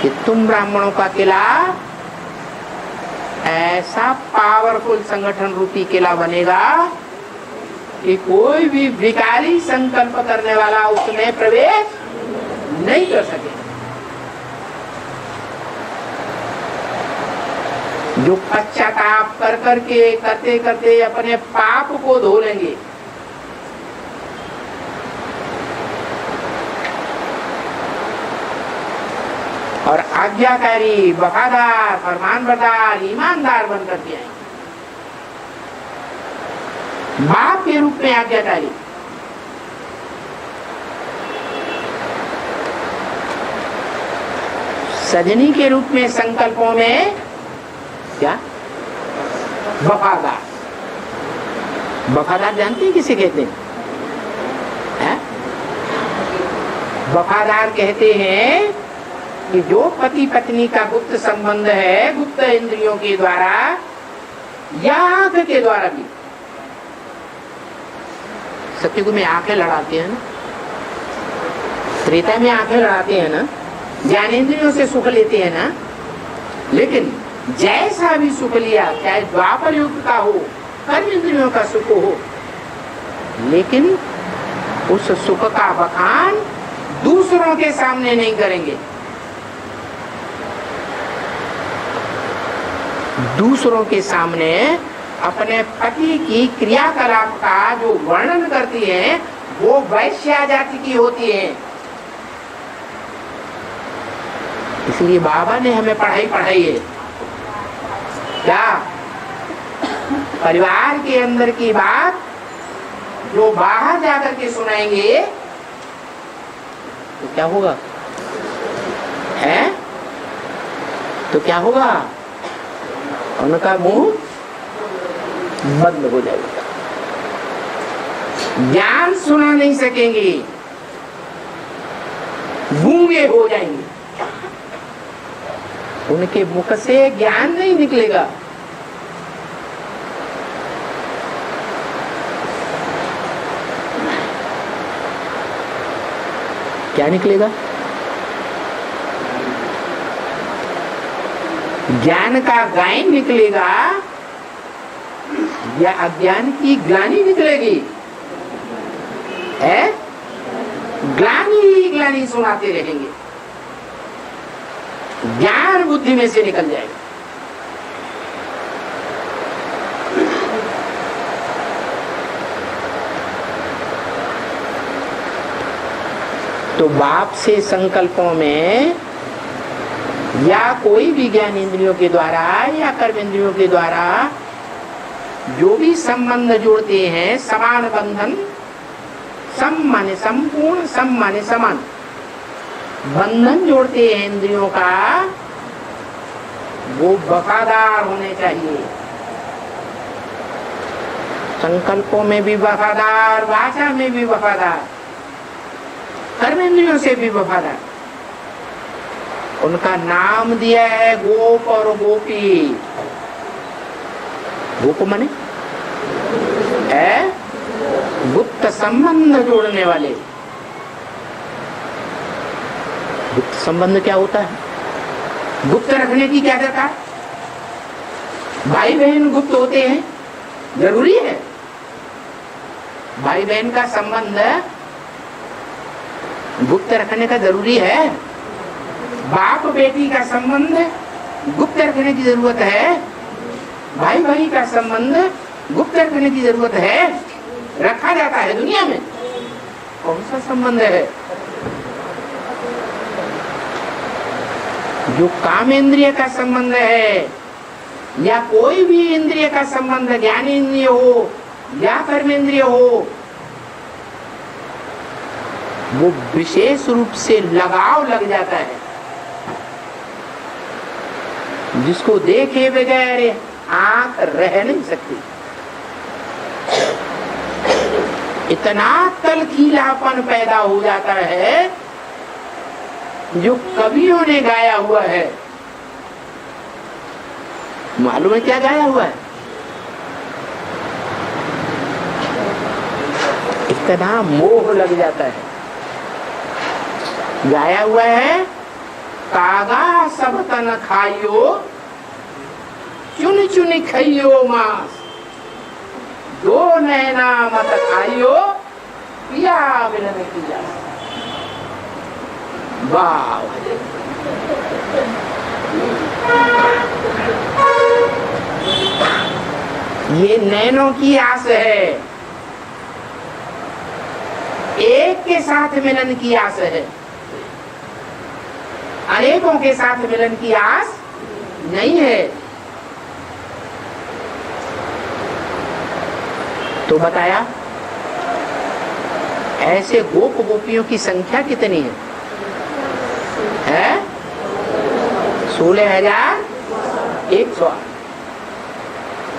कि तुम ब्राह्मणों का किला ऐसा पावरफुल संगठन रूपी किला बनेगा कि कोई भी भिखारी संकल्प करने वाला उसमें प्रवेश नहीं कर सके। जो पश्चाताप कर करके करते करते अपने पाप को धो लेंगे, और आज्ञाकारी, वफादार, फरमानबरदार, ईमानदार बनकर के आएंगे, बाप के रूप में आज्ञाकारी, सजनी के रूप में संकल्पों में क्या वफादार। वफादार जानते हैं किसे कहते हैं? वफादार कहते हैं कि जो पति पत्नी का गुप्त संबंध है, गुप्त इंद्रियों के द्वारा या आंख के द्वारा भी, सत्युग में आंखें लड़ाते हैं ना, त्रेता में आंखें लड़ाते हैं ना, ज्ञानेंद्रियों से सुख लेते हैं ना, लेकिन जैसा भी सुख लिया, चाहे द्वापर युग का हो, कर्म इंद्रियों का सुख हो, लेकिन उस सुख का बखान दूसरों के सामने नहीं करेंगे। दूसरों के सामने अपने पति की क्रियाकलाप का जो वर्णन करती है वो वैश्या जाति की होती है। इसलिए बाबा ने हमें पढ़ाई है क्या, परिवार के अंदर की बात जो बाहर जाकर के सुनाएंगे तो क्या होगा? है तो क्या होगा? उनका मुंह बंद हो जाएगा, ज्ञान सुना नहीं सकेंगे, गूंगे हो जाएंगे, उनके मुख से ज्ञान नहीं निकलेगा। क्या निकलेगा? ज्ञान का गायन निकलेगा या अज्ञान की ग्लानि निकलेगी? है ग्लानि ही ग्लानि सुनाते रहेंगे, ज्ञान बुद्धि में से निकल जाएगा। तो बाप से संकल्पों में या कोई भी ज्ञान इंद्रियों के द्वारा या कर्म इंद्रियों के द्वारा जो भी संबंध जोड़ते हैं, समान बंधन, सम माने संपूर्ण, सम माने समान बंधन जोड़ते हैं इंद्रियों का, वो वफादार होने चाहिए। संकल्पों में भी वफादार, वाचा में भी वफादार, कर्म इंद्रियों से भी वफादार। उनका नाम दिया है गोप और गोपी। गोप माने है गुप्त संबंध जोड़ने वाले। गुप्त संबंध क्या होता है? गुप्त रखने की क्या दरकार? भाई बहन गुप्त होते हैं, जरूरी है। भाई बहन का संबंध गुप्त रखने का जरूरी है। बाप बेटी का संबंध गुप्त रखने की जरूरत है। भाई भाई का संबंध गुप्त रखने की जरूरत है। रखा जाता है दुनिया में। कौन सा संबंध है? जो काम इंद्रिय का संबंध है या कोई भी इंद्रिय का संबंध, ज्ञान इंद्रिय हो या कर्म इंद्रिय हो, वो विशेष रूप से लगाव लग जाता है, जिसको देखे बगैर आंख रह नहीं सकती। इतना तलखीलापन पैदा हो जाता है जो कवियों ने गाया हुआ है। मालूम है क्या गाया हुआ है? इतना मोह लग जाता है। गाया हुआ है कागा सब तन खाइयो, चुन चुन खइयो मांस, दो नैना मत खाइयो, पिया मिलन किया। वाह, ये नैनों की आस है, एक के साथ मिलन की आस है, अनेकों के साथ मिलन की आस नहीं है। तो बताया ऐसे गोप गोपियों की संख्या कितनी है? 16,108।